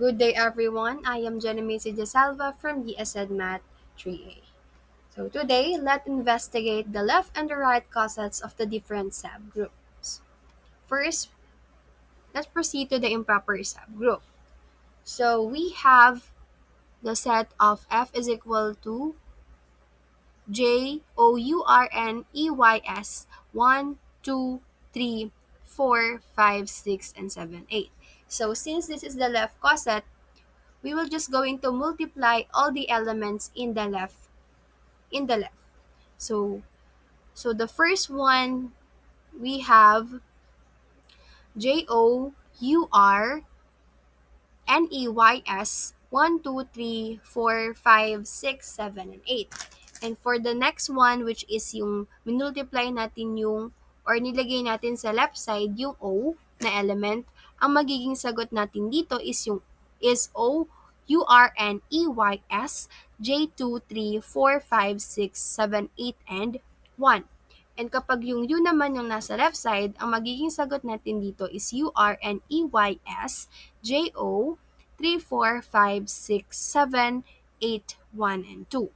Good day everyone, I am Genemese de Salva from ESED Math 3A. So today, let's investigate the left and the right cosets of the different subgroups. First, let's proceed to the improper subgroup. So we have the set of f is equal to JOURNEYS 1, 2, 3, 4, 5, 6, and 7, 8. So since this is the left coset, we will just going to multiply all the elements in the left. So the first one we have JOURNEYS 1, 2, 3, 4, 5, 6, 7, and 8. And for the next one, which is yung minultiply natin yung or nilagay natin sa left side yung O na element, ang magiging sagot natin dito is OURNEYS J2, 3, 4, 5, 6, 7, 8, and 1. And kapag yung U naman yung nasa left side, ang magiging sagot natin dito is URNEYS JO 3, 4, 5, 6, 7, 8, 1, and 2.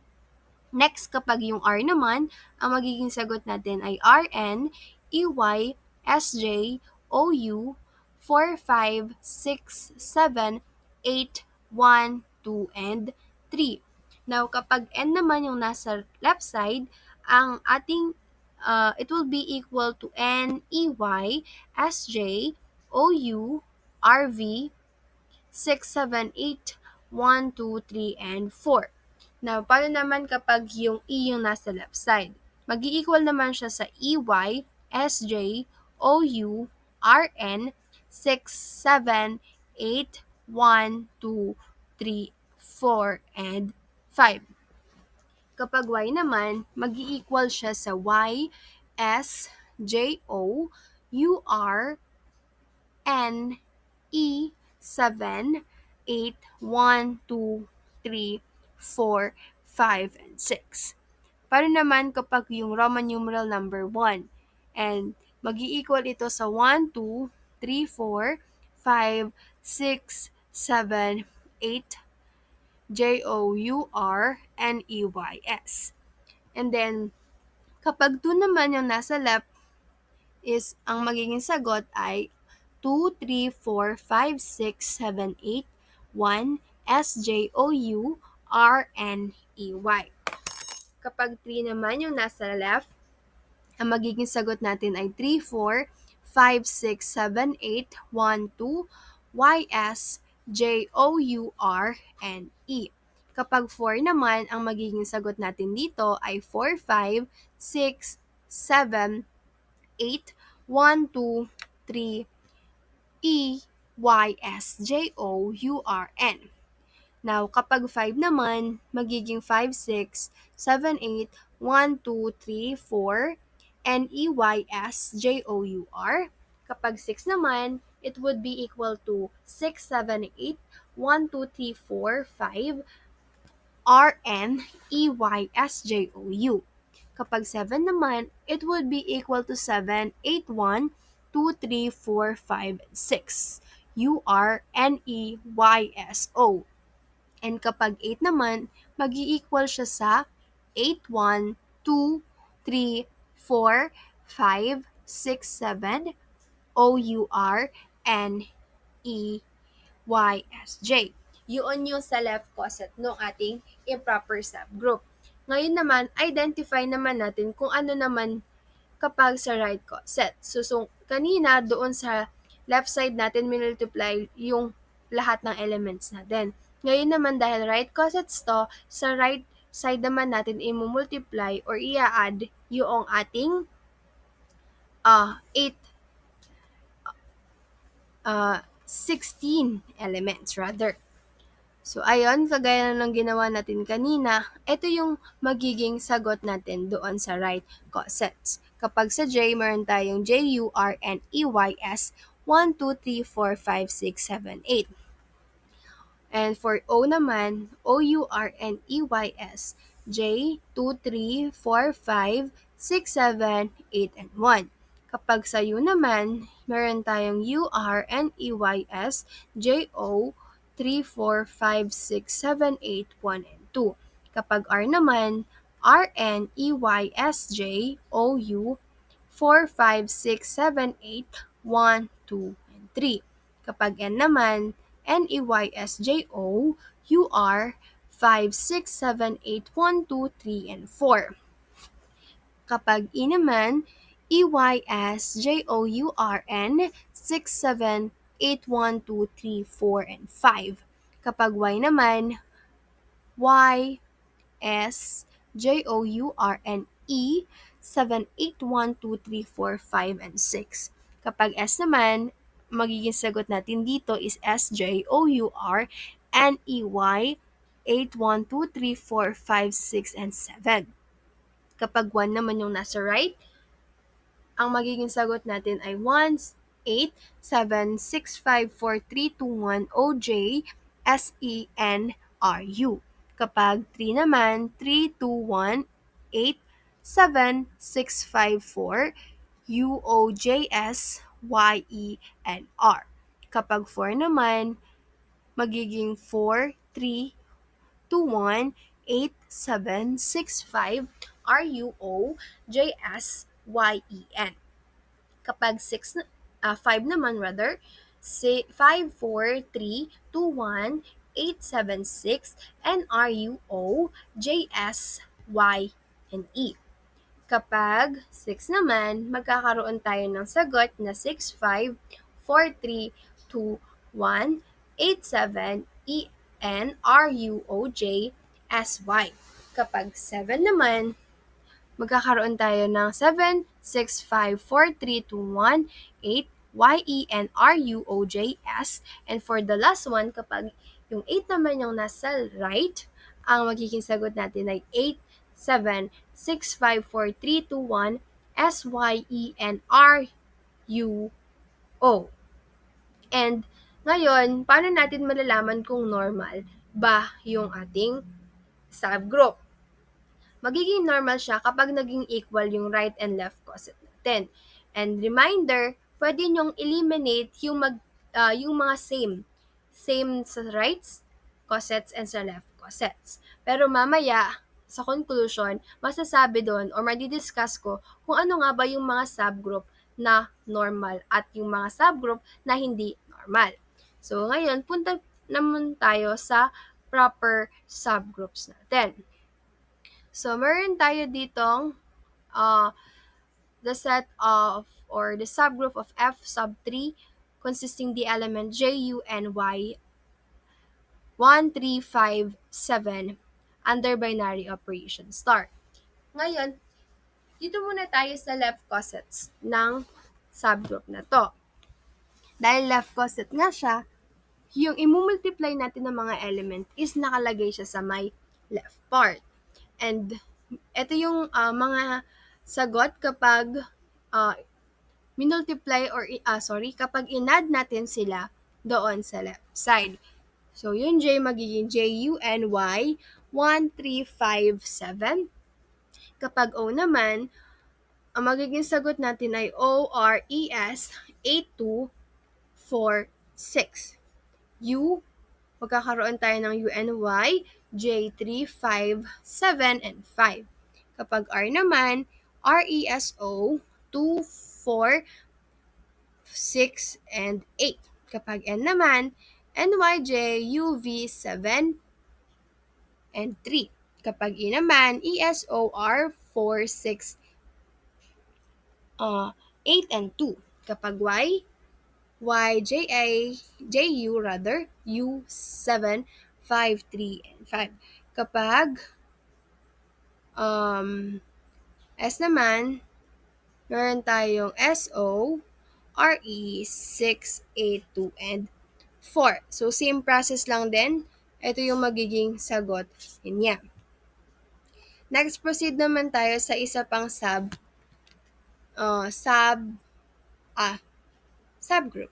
Next, kapag yung R naman, ang magiging sagot natin ay RN EY SJ OU 4, 5, 6, 7, 8, 1, 2, and 3. Now, kapag N naman yung nasa left side, ang ating it will be equal to NEY SJ OU RV 6, 7, 8, 1, 2, 3, and 4. Now, paano naman kapag yung E yung nasa left side? Mag-i-equal naman siya sa EY, SJ, OU, RN, 6, 7, 8, 1, 2, 3, 4, and 5. Kapag Y naman, mag-i-equal siya sa Y, S, J, O, U, R, N, E, 7, 8, 1, 2, 3, 4, 5, and 6. Paano naman kapag yung Roman numeral number 1? And mag-i-equal ito sa 1, 2, 3, 4, 5, 6, 7, 8, JOURNEYS. And then, kapag 2 naman yung nasa left, is ang magiging sagot ay 2, 3, 4, 5, 6, 7, 8, 1, SJOURNEY. Kapag 3 naman yung nasa left, ang magiging sagot natin ay 3, 4, 5, 6, 7, 8, 1, 2, YSJOURNE. Kapag 4 naman, ang magiging sagot natin dito ay 4, 5, 6, 7, 8, 1, 2, 3, EYSJOURN. Now, kapag 5 naman, magiging 5, 6, 7, 8, 1, 2, 3, 4, NEYSJOUR. Kapag 6 naman, it would be equal to 6, 7, 8, 1, 2, 3, 4, 5, RNEYSJOU. Kapag 7 naman, it would be equal to 7, 8, 1, 2, 3, 4, 5, 6. URNEYSO. And kapag 8 naman, mag-i-equal siya sa 8, 1, 2, 3, 4, 5, 6, 7, OURNEYSJ. Yun yung sa left coset ng ating improper subgroup. Ngayon naman, identify naman natin kung ano naman kapag sa right coset. So kanina doon sa left side natin minultiply yung lahat ng elements natin. Ngayon naman dahil right cosets to, sa right side naman natin i-multiply or i-add yung ating 16 elements rather. So, ayun, kagaya ng ginawa natin kanina, ito yung magiging sagot natin doon sa right cosets. Kapag sa J, meron tayong JURNEYS 1, 2, 3, 4, 5, 6, 7, 8. And for O naman, OURNEYS J, 2, 3, 4, 5, 6, 7, 8, and 1. Kapag sa U naman, meron tayong URNEYS JO 3, 4, 5, 6, 7, 8, 1, and 2. Kapag R naman, R, N, E, Y, S, J, O, U, 4, 5, 6, 7, 8, 1, 2, and 3. Kapag N naman, N, E, Y, S, J, O, U, R, 5, 6, 7, 8, 1, 2, 3, and 4. Kapag E naman, EYSJOURN 6, 7, 8, 1, 2, 3, 4, and 5. Kapag Y naman, Y, S, JOURNE 7, 8, 1, 2, 3, 4, 5, and 6. Kapag S naman, magiging sagot natin dito is SJOURNEY 8, 1, 2, 3, 4, 5, 6, and 7. Kapag 1 naman yung nasa right, ang magiging sagot natin ay 1, 8, 7, 6, 5, 4, 3, 2, 1, OJ, SENRU. Kapag 3 naman, 3, 2, 1, 8, 7, 6, 5, 4, UOJSYENR. Kapag 4 naman, magiging 4, 3, 2, 1, 8, 7, 6, 5, RUOJSYEN. Kapag 5 naman rather, 5, 4, 3, 2, 1, 8, 7, 6, NRUOJSYNE. Kapag 6 naman, magkakaroon tayo ng sagot na 6, 5, 4, 3, 2, 1, 8, 7, ENRUOJSY. Kapag 7 naman, magkakaroon tayo ng 7, 6, 5, 4, 3, 2, 1, 8, YENRUOJS. And for the last one, kapag yung 8 naman yung nasa right, ang magiging sagot natin ay 8, 7, 6, 5, 4, 3, 2, 1, SYENRUO. And ngayon, paano natin malalaman kung normal ba yung ating subgroup? Magiging normal siya kapag naging equal yung right and left coset natin. And reminder, pwede nyong eliminate yung, yung mga same sa right cosets and sa left cosets. Pero mamaya, sa conclusion, masasabi doon or madidiscuss ko kung ano nga ba yung mga subgroup na normal at yung mga subgroup na hindi normal. So ngayon, punta naman tayo sa proper subgroups natin. So, meron tayo ditong the set of or the subgroup of F sub 3 consisting the element J, U, and Y 1, 3, 5, 7 under binary operation star. Ngayon, dito muna tayo sa left cosets ng subgroup na to. Dahil left coset nga siya, yung imumultiply natin ng mga element is nakalagay siya sa may left part. And ito yung mga sagot kapag minultiply or kapag inadd natin sila doon sa left side. So yung J magiging JUNY 1, 3, 5, 7. Kapag O naman, ang magiging sagot natin ay ORES 8, 2, 4, 6. U, magkakaroon tayo ng UNY, J3, 5, 7, and 5. Kapag R naman, RESO, 2, 4, 6, and 8. Kapag N naman, NYJ, UV, 7, and 3. Kapag E naman, ESOR, 4, 6, 8, and 2. Kapag Y, JU rather, U7, 5, 3, and 5. Kapag S naman, meron tayong SO, RE, 6, 8, 2, and 4. So, same process lang din. Ito yung magiging sagot niya. Next, proceed naman tayo sa isa pang subgroup.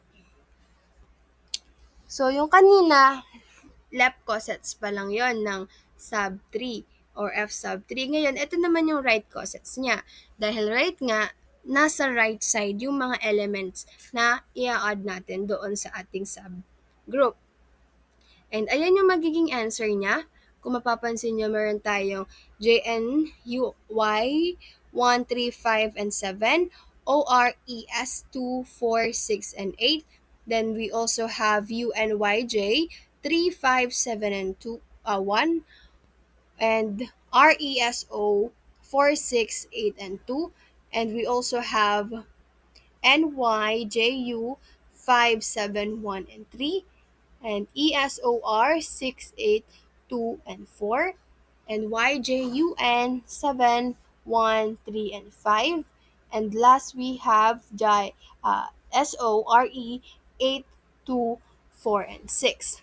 So, yung kanina, left cosets pa lang yon ng sub 3 or F sub 3. Ngayon, ito naman yung right cosets niya. Dahil right nga, nasa right side yung mga elements na i-add natin doon sa ating subgroup. And ayan yung magiging answer niya. Kung mapapansin nyo, meron tayong JNUY 1, 3, 5, and 7, ORES 2, 4, 6, and 8. Then we also have UNYJ 3, 5, 7, and 1, and RESO 4, 6, 8, and 2. And we also have NYJU 5, 7, 1, and 3, and ESOR 6, 8, 2, and 4, and YJUN 7, 1, 3, and 5, and last we have SORE 8, 2, 4, and 6.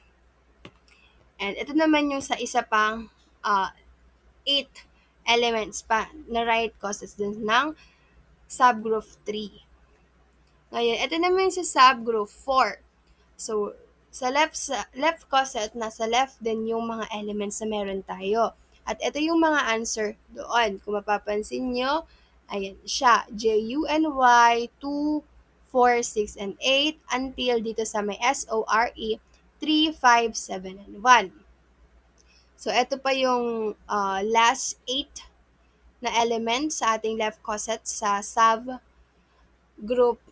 And ito naman yung sa isa pang 8 elements pa na right causes din ng subgroup 3. Ngayon, ito naman yung sa subgroup 4. So, sa left coset, nasa left din yung mga elements na meron tayo. At ito yung mga answer doon. Kung mapapansin nyo, ayan siya. JUNY 2, 4, 6, and 8 until dito sa may SORE 3, 5, 7, and 1. So, ito pa yung last 8 na elements sa ating left coset sa subgroup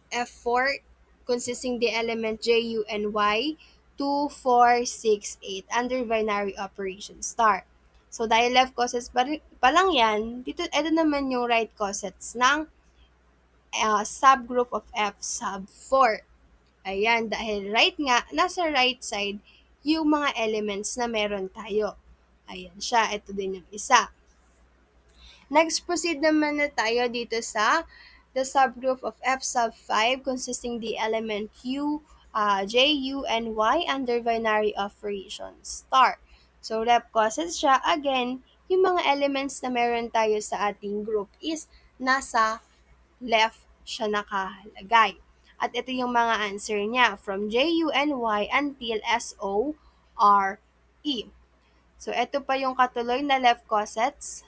F4 consisting the element J, U, and Y 2, 4, 6, 8 under binary operation star. So, dahil left cosets pa lang yan, dito, ito naman yung right cosets ng subgroup of F sub 4. Ayan, dahil right nga, nasa right side yung mga elements na meron tayo. Ayan siya, ito din yung isa. Next, proceed naman na tayo dito sa the subgroup of F sub 5 consisting the element Q, J, U, and Y under binary operation star. So, left causes siya. Again, yung mga elements na meron tayo sa ating group is nasa left siya nakalagay. At ito yung mga answer niya from J, U, and Y until S, O, R, E. So, ito pa yung katuloy na left causes.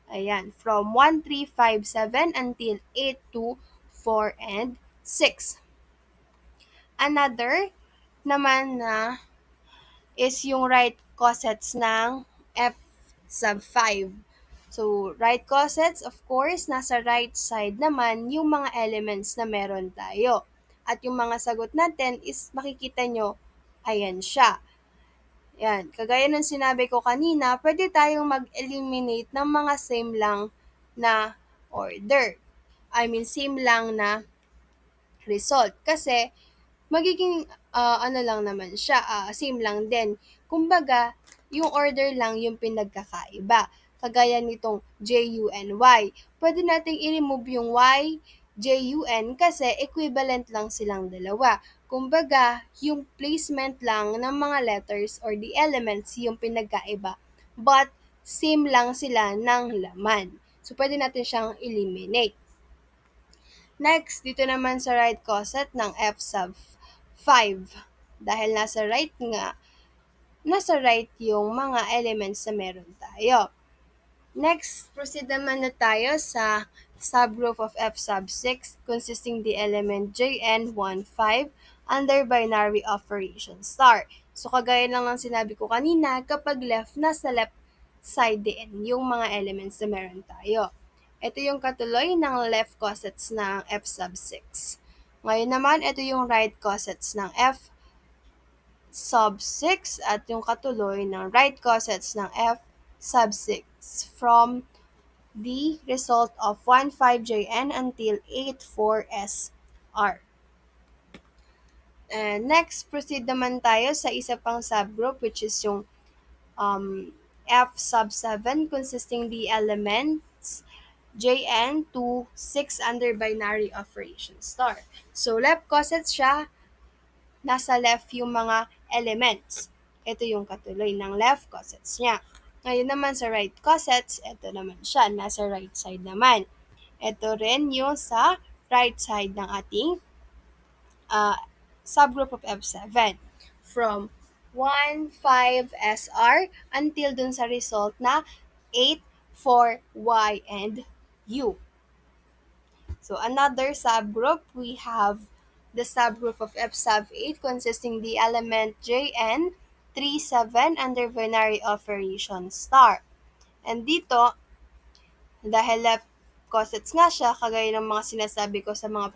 Ayan, from 1, 3, 5, 7 until 8, 2, 4, and 6. Another naman na is yung right cosets ng F sub 5. So, right cosets, of course, nasa right side naman yung mga elements na meron tayo. At yung mga sagot natin is makikita nyo, ayan siya. Yan, kagaya ng sinabi ko kanina, pwede tayong mag-eliminate ng mga same lang na order. I mean, same lang na result. Kasi, magiging ano lang naman siya, same lang din. Kumbaga, yung order lang yung pinagkakaiba. Kagaya nitong JUNY. Pwede nating i-remove yung Y, JUN kasi equivalent lang silang dalawa. Kumbaga, yung placement lang ng mga letters or the elements yung pinagkaiba. But, same lang sila ng laman. So, pwede natin siyang eliminate. Next, dito naman sa right coset ng F sub 5. Dahil nasa right nga, nasa right yung mga elements na meron tayo. Next, proceed naman na tayo sa subgroup of F sub 6 consisting the element JN15 under binary operation star. So, kagaya lang ng sinabi ko kanina, kapag left, nasa left side din yung mga elements na meron tayo. Ito yung katuloy ng left cosets ng F sub 6. Ngayon naman, ito yung right cosets ng F sub 6 at yung katuloy ng right cosets ng F sub 6 from the result of 1, 5, JN until 8, 4, SR. And next, proceed naman tayo sa isa pang subgroup which is yung F sub 7 consisting the elements JN to 6 under binary operation star. So, left cosets siya, nasa left yung mga elements. Ito yung katuloy ng left cosets niya. Ngayon naman sa right cosets, ito naman siya, nasa right side naman. Ito rin yung sa right side ng ating subgroup of F7. From 1, 5, SR until dun sa result na 8, 4, Y, and U. So, another subgroup, we have the subgroup of F sub 8 consisting the element JN 3, 7 under binary operation star. And dito, dahil left cosets nga siya, kagaya ng mga sinasabi ko sa mga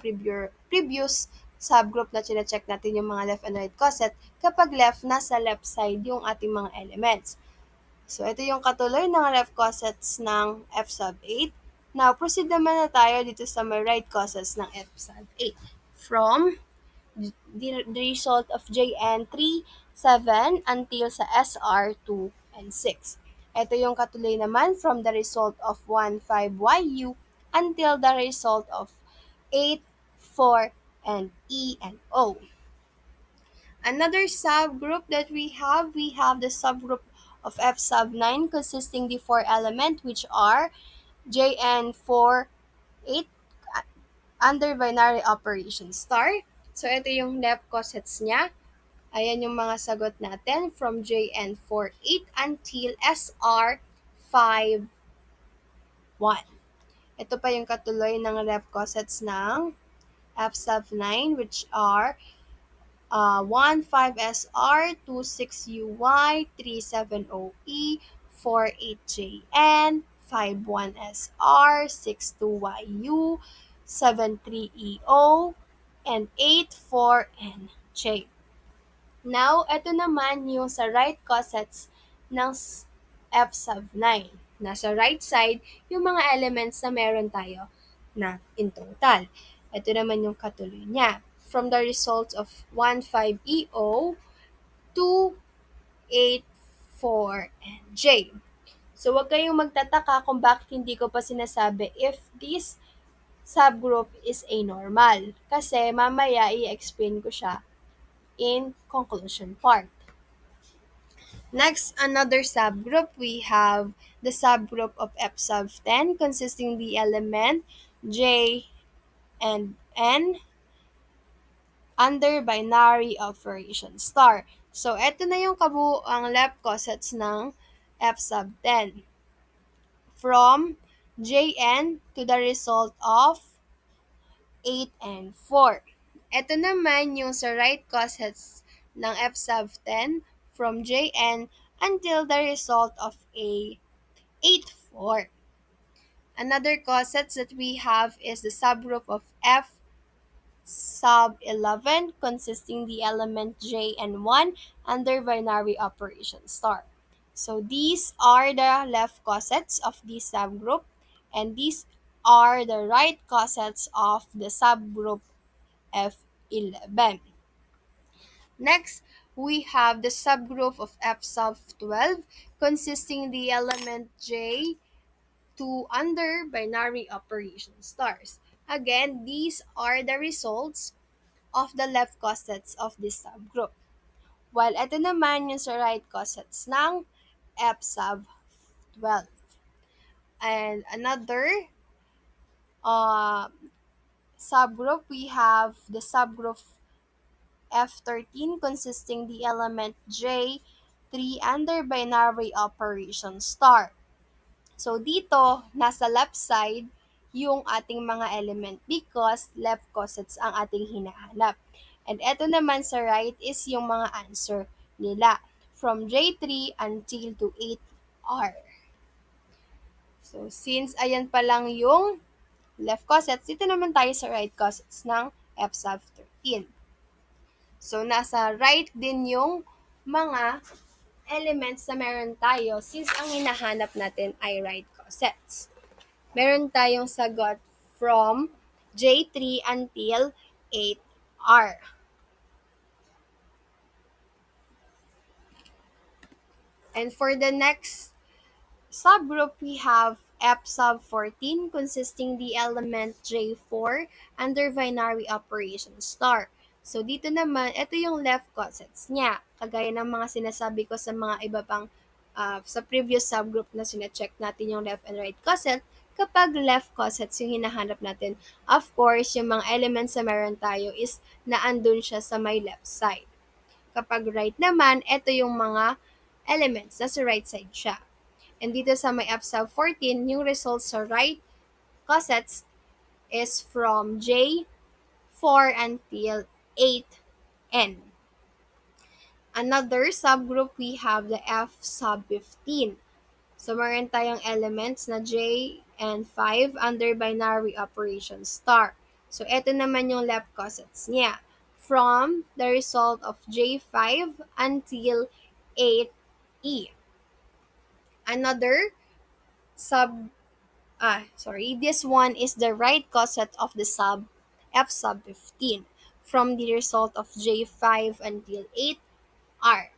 previous subgroup na chinecheck natin yung mga left and right coset, kapag left, nasa left side yung ating mga elements. So, ito yung katuloy ng left cosets ng F sub 8. Now, proceed naman na tayo dito sa may right cosets ng F sub 8. From the result of JN 3, 7 until sa SR 2 and 6. Ito yung katuloy naman from the result of 1, 5YU until the result of 8, 4, and E and O. Another subgroup that we have the subgroup of F sub 9 consisting the 4 element which are JN4, 8 under binary operation star. So, ito yung left cosets niya. Ayan yung mga sagot natin from JN48 until SR51. Ito pa yung katuloy ng left cosets ng F sub 9 which are 15SR, 26UY, 37OE, 48JN, 51SR, 62YU, 73EO, and 84NJ. Now, ito naman yung sa right cosets ng F sub 9. Nasa right side, yung mga elements na meron tayo na in total. Ito naman yung katuloy niya. From the results of 15EO, 2, 8, 4, and J. So, huwag kayong magtataka kung bakit hindi ko pa sinasabi if this subgroup is a normal. Kasi mamaya i-explain ko siya in conclusion part. Next, another subgroup, we have the subgroup of F sub 10 consisting the element J and N under binary operation star. So, eto na yung kabuuang left cosets ng F sub 10. From Jn to the result of 8 and 4. Ito naman yung sa right cosets ng F sub 10 from Jn until the result of a 8, 4. Another cosets that we have is the subgroup of F sub 11 consisting the element J and 1 under binary operation star. So these are the left cosets of this subgroup and these are the right cosets of the subgroup F11. Next, we have the subgroup of F sub 12 consisting the element J 2 under binary operation stars. Again, these are the results of the left cosets of this subgroup. While ito naman yung sa right cosets ng F sub 12. And another subgroup, we have the subgroup F13 consisting the element J 3 under binary operation star. So dito, nasa left side yung ating mga element because left cosets ang ating hinahanap. And eto naman sa right is yung mga answer nila from J3 until to 8R. So since ayan pa lang yung left cosets, dito naman tayo sa right cosets ng F sub 13. So nasa right din yung mga elements na meron tayo since ang hinahanap natin ay right cosets. Meron tayong sagot from J3 until 8R. And for the next subgroup, we have F sub 14 consisting the element J4 under binary operation star. So dito naman, ito yung left cosets niya. Kagaya ng mga sinasabi ko sa mga iba pang sa previous subgroup na sinecheck natin yung left and right coset, kapag left cosets yung hinahanap natin, of course, yung mga elements na meron tayo is naandun siya sa may left side. Kapag right naman, ito yung mga elements na sa right side siya. And dito sa may F sub 14, yung results sa right cosets is from J4 until 8N. Another subgroup, we have the F sub 15. So, meron tayong elements na J and 5 under binary operation star. So, ito naman yung left cosets niya. From the result of J5 until 8E. Another this one is the right coset of the sub F sub 15 from the result of J5 until 8R.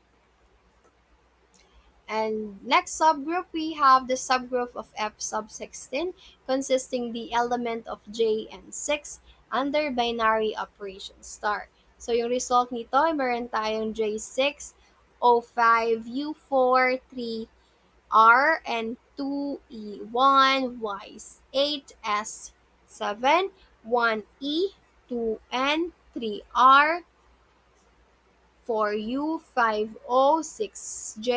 And next subgroup, we have the subgroup of F sub 16 consisting the element of J and 6 under binary operation star. So yung result nito ay meron tayong J6, O5, U4, 3R, and 2E1, Y8, S7, 1E, 2N, 3R, 4U, 5O, 6J,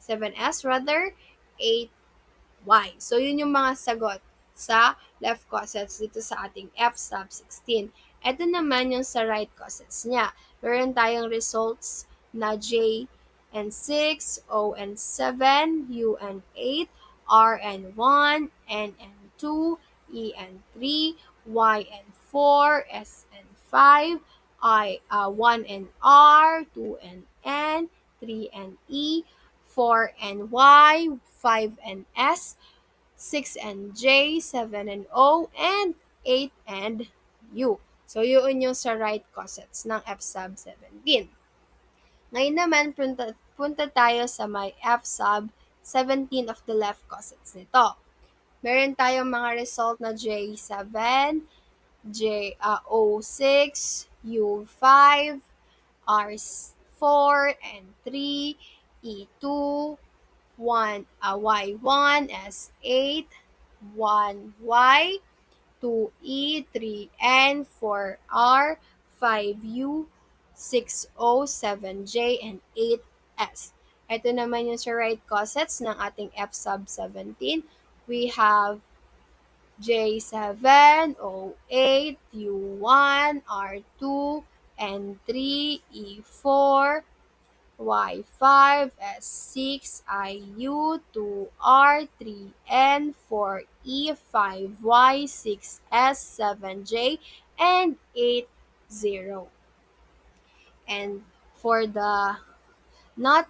7S rather, 8Y. So, yun yung mga sagot sa left cosets dito sa ating F sub 16. Ito naman yung sa right cosets niya. Meron tayong results na J and 6, O and 7, U and 8, R and 1, N and 2, E and 3, Y and 4, S and 5, 1 and R, 2 and N, 3 and E, 4 and Y, 5 and S, 6 and J, 7 and O, and 8 and U. So, yun yung sa right cosets ng F sub 17. Ngayon naman, punta tayo sa may F sub 17 of the left cosets nito. Meron tayong mga result na J7, O6, U5, R4 and 3, E2, Y1, S8, 1Y, 2E, 3N, 4R, 5U, 6O, 7J, and 8S. Ito naman yung sa right cosets ng ating F sub 17. We have J7, O8, U1, R2, N3, E4, Y5, S6, IU, 2R, 3N, 4E, 5Y, 6S, 7J, and 8, 0. And for the not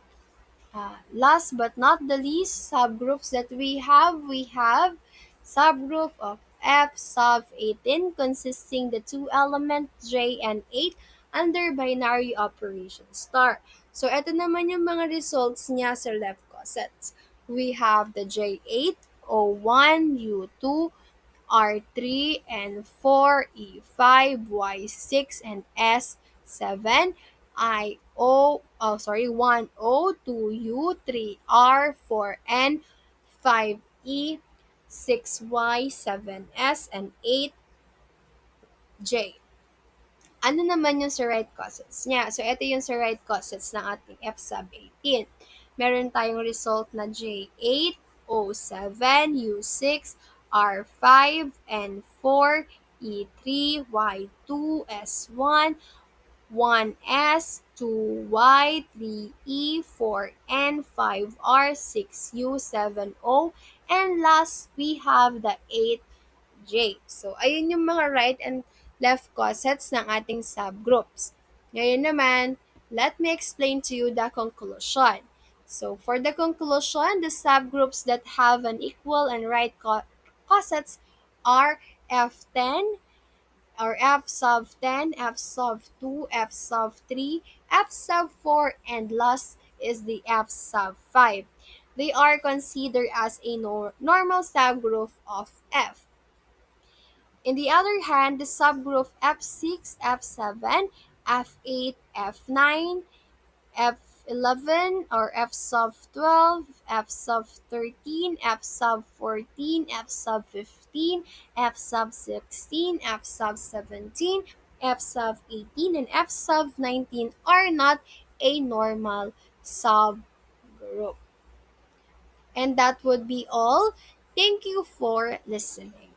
last but not the least subgroups that we have subgroup of F sub 18 consisting the two elements J and 8 under binary operation star. So, ito naman yung mga results niya sa left cosets. We have the J8, O1, U2, R3, and 4, E5, Y6, and S7, 1O, 2U, 3R, 4N, 5E, 6Y, 7S, and 8J. Ano naman yung sa right cosets niya? So, ito yung sa right cosets ng ating F sub 18. Meron tayong result na J8, O7, U6, R5, N4, E3, Y2, S1, 1S, 2Y, 3E, 4N, 5R, 6U, 7O, and last, we have the 8J. So, ayun yung mga right and left cosets ng ating subgroups. Ngayon naman, let me explain to you the conclusion. So, for the conclusion, the subgroups that have an equal and right cosets are F10, or F sub 10, F sub 2, F sub 3, F sub 4, and last is the F sub 5. They are considered as a normal subgroup of F. In the other hand, the subgroup F6, F7, F8, F9, F11 or F sub 12, F sub 13, F sub 14, F sub 15, F sub 16, F sub 17, F sub 18, and F sub 19 are not a normal subgroup. And that would be all. Thank you for listening.